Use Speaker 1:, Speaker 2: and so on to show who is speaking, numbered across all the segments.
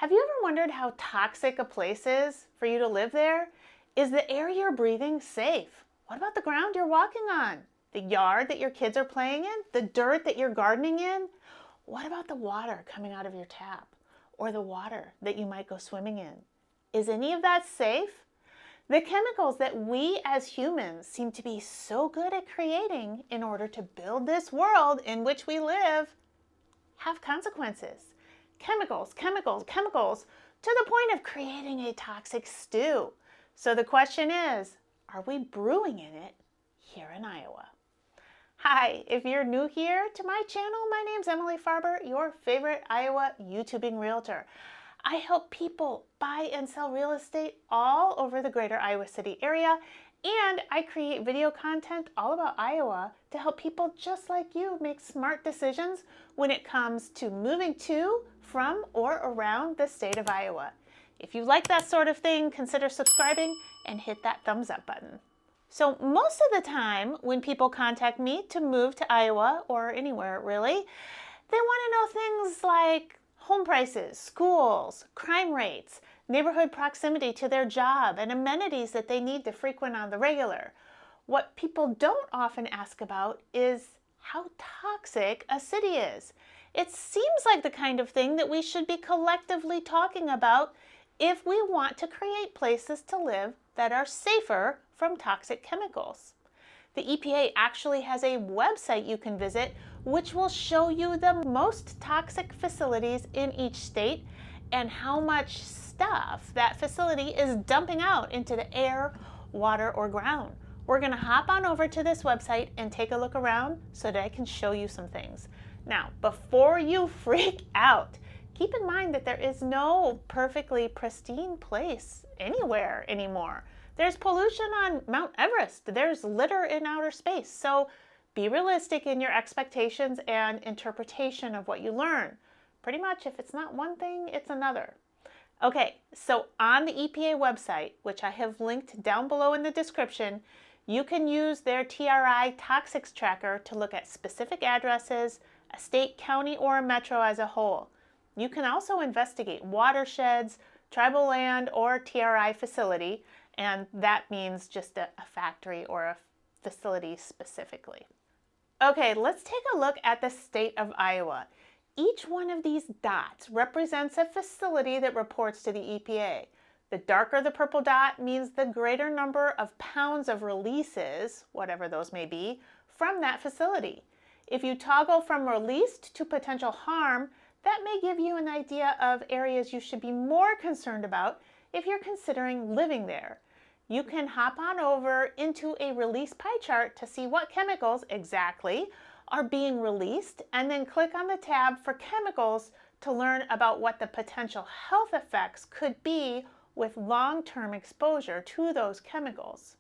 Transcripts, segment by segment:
Speaker 1: Have you ever wondered how toxic a place is for you to live there? Is the air you're breathing safe? What about the ground you're walking on? The yard that your kids are playing in? The dirt that you're gardening in? What about the water coming out of your tap? Or the water that you might go swimming in? Is any of that safe? The chemicals that we as humans seem to be so good at creating in order to build this world in which we live have consequences. Chemicals, chemicals, chemicals, to the point of creating a toxic stew. So the question is, are we brewing in it here in Iowa? Hi, if you're new here to my channel, my name's Emily Farber, your favorite Iowa YouTubing realtor. I help people buy and sell real estate all over the greater Iowa City area, and I create video content all about Iowa to help people just like you make smart decisions when it comes to moving to, from, or around the state of Iowa. If you like that sort of thing, consider subscribing and hit that thumbs up button. So most of the time when people contact me to move to Iowa or anywhere really, they want to know things like home prices, schools, crime rates, neighborhood proximity to their job, and amenities that they need to frequent on the regular. What people don't often ask about is how toxic a city is. It seems like the kind of thing that we should be collectively talking about if we want to create places to live that are safer from toxic chemicals. The EPA actually has a website you can visit which will show you the most toxic facilities in each state and how much stuff that facility is dumping out into the air, water, or ground. We're going to hop on over to this website and take a look around so that I can show you some things. Now, before you freak out, keep in mind that there is no perfectly pristine place anywhere anymore. There's pollution on Mount Everest. There's litter in outer space. So be realistic in your expectations and interpretation of what you learn. Pretty much if it's not one thing, it's another. Okay, so on the EPA website, which I have linked down below in the description, you can use their TRI Toxics Tracker to look at specific addresses, a state, county, or a metro as a whole. You can also investigate watersheds, tribal land, or TRI facility, and that means just a factory or a facility specifically. Okay, let's take a look at the state of Iowa. Each one of these dots represents a facility that reports to the EPA. The darker the purple dot means the greater number of pounds of releases, whatever those may be, from that facility. If you toggle from released to potential harm, that may give you an idea of areas you should be more concerned about if you're considering living there. You can hop on over into a release pie chart to see what chemicals exactly are being released, and then click on the tab for chemicals to learn about what the potential health effects could be with long-term exposure to those chemicals.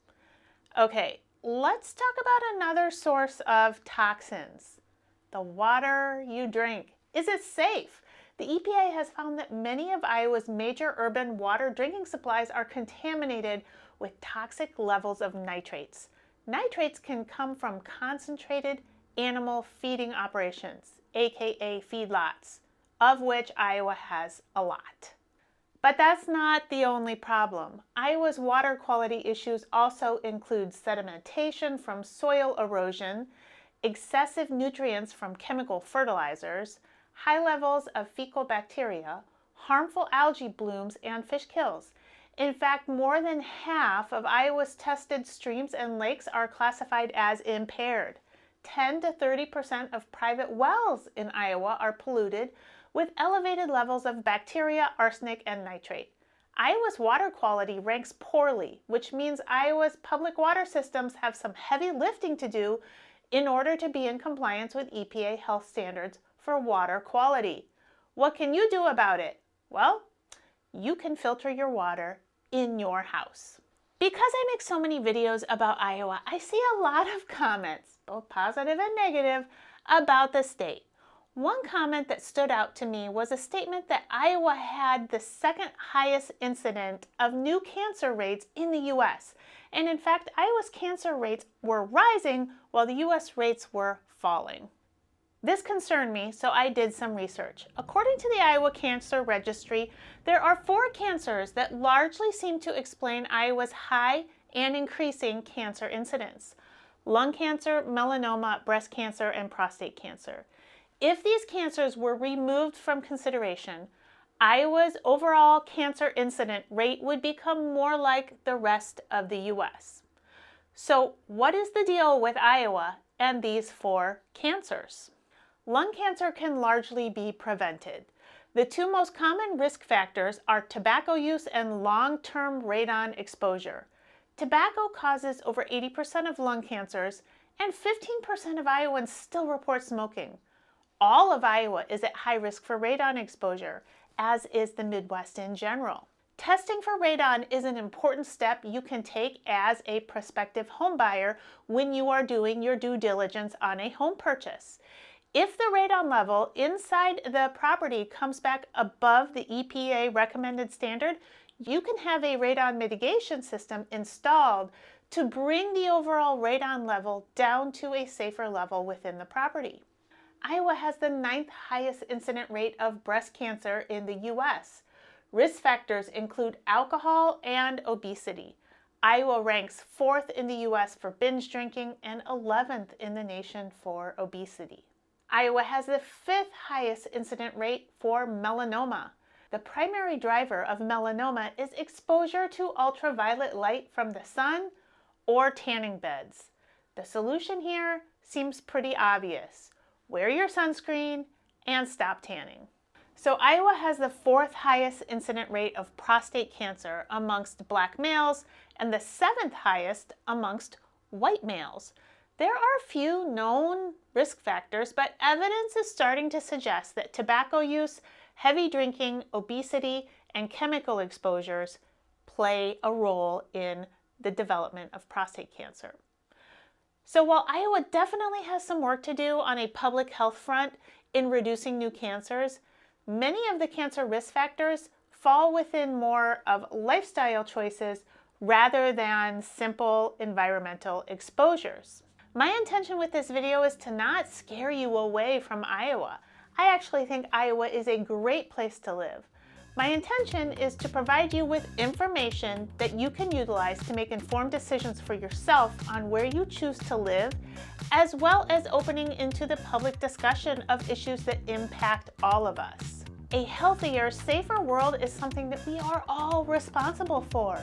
Speaker 1: Okay, let's talk about another source of toxins, the water you drink. Is it safe? The EPA has found that many of Iowa's major urban water drinking supplies are contaminated with toxic levels of nitrates. Nitrates can come from concentrated animal feeding operations, aka feedlots, of which Iowa has a lot. But that's not the only problem. Iowa's water quality issues also include sedimentation from soil erosion, excessive nutrients from chemical fertilizers, high levels of fecal bacteria, harmful algae blooms, and fish kills. In fact, more than half of Iowa's tested streams and lakes are classified as impaired. 10 to 30% of private wells in Iowa are polluted with elevated levels of bacteria, arsenic, and nitrate. Iowa's water quality ranks poorly, which means Iowa's public water systems have some heavy lifting to do in order to be in compliance with EPA health standards for water quality. What can you do about it? Well, you can filter your water in your house. Because I make so many videos about Iowa, I see a lot of comments, both positive and negative, about the state. One comment that stood out to me was a statement that Iowa had the second highest incidence of new cancer rates in the U.S. And in fact, Iowa's cancer rates were rising while the U.S. rates were falling. This concerned me, so I did some research. According to the Iowa Cancer Registry, there are 4 cancers that largely seem to explain Iowa's high and increasing cancer incidence: lung cancer, melanoma, breast cancer, and prostate cancer. If these cancers were removed from consideration, Iowa's overall cancer incident rate would become more like the rest of the U.S. So, what is the deal with Iowa and these 4 cancers? Lung cancer can largely be prevented. The 2 most common risk factors are tobacco use and long-term radon exposure. Tobacco causes over 80% of lung cancers, and 15% of Iowans still report smoking. All of Iowa is at high risk for radon exposure, as is the Midwest in general. Testing for radon is an important step you can take as a prospective home buyer when you are doing your due diligence on a home purchase. If the radon level inside the property comes back above the EPA recommended standard, you can have a radon mitigation system installed to bring the overall radon level down to a safer level within the property. Iowa has the 9th highest incident rate of breast cancer in the U.S. Risk factors include alcohol and obesity. Iowa ranks 4th in the U.S. for binge drinking and 11th in the nation for obesity. Iowa has the 5th highest incident rate for melanoma. The primary driver of melanoma is exposure to ultraviolet light from the sun or tanning beds. The solution here seems pretty obvious. Wear your sunscreen and stop tanning. So Iowa has the 4th highest incident rate of prostate cancer amongst Black males and the 7th highest amongst white males. There are a few known risk factors, but evidence is starting to suggest that tobacco use, heavy drinking, obesity, and chemical exposures play a role in the development of prostate cancer. So while Iowa definitely has some work to do on a public health front in reducing new cancers, many of the cancer risk factors fall within more of lifestyle choices rather than simple environmental exposures. My intention with this video is to not scare you away from Iowa. I actually think Iowa is a great place to live. My intention is to provide you with information that you can utilize to make informed decisions for yourself on where you choose to live, as well as opening into the public discussion of issues that impact all of us. A healthier, safer world is something that we are all responsible for.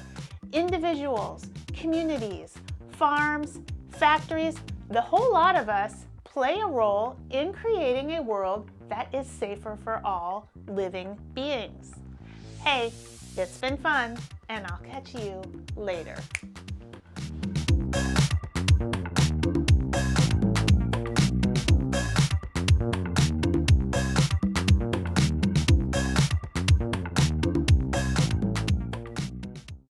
Speaker 1: Individuals, communities, farms, factories, the whole lot of us play a role in creating a world that is safer for all living beings. Hey, it's been fun, and I'll catch you later.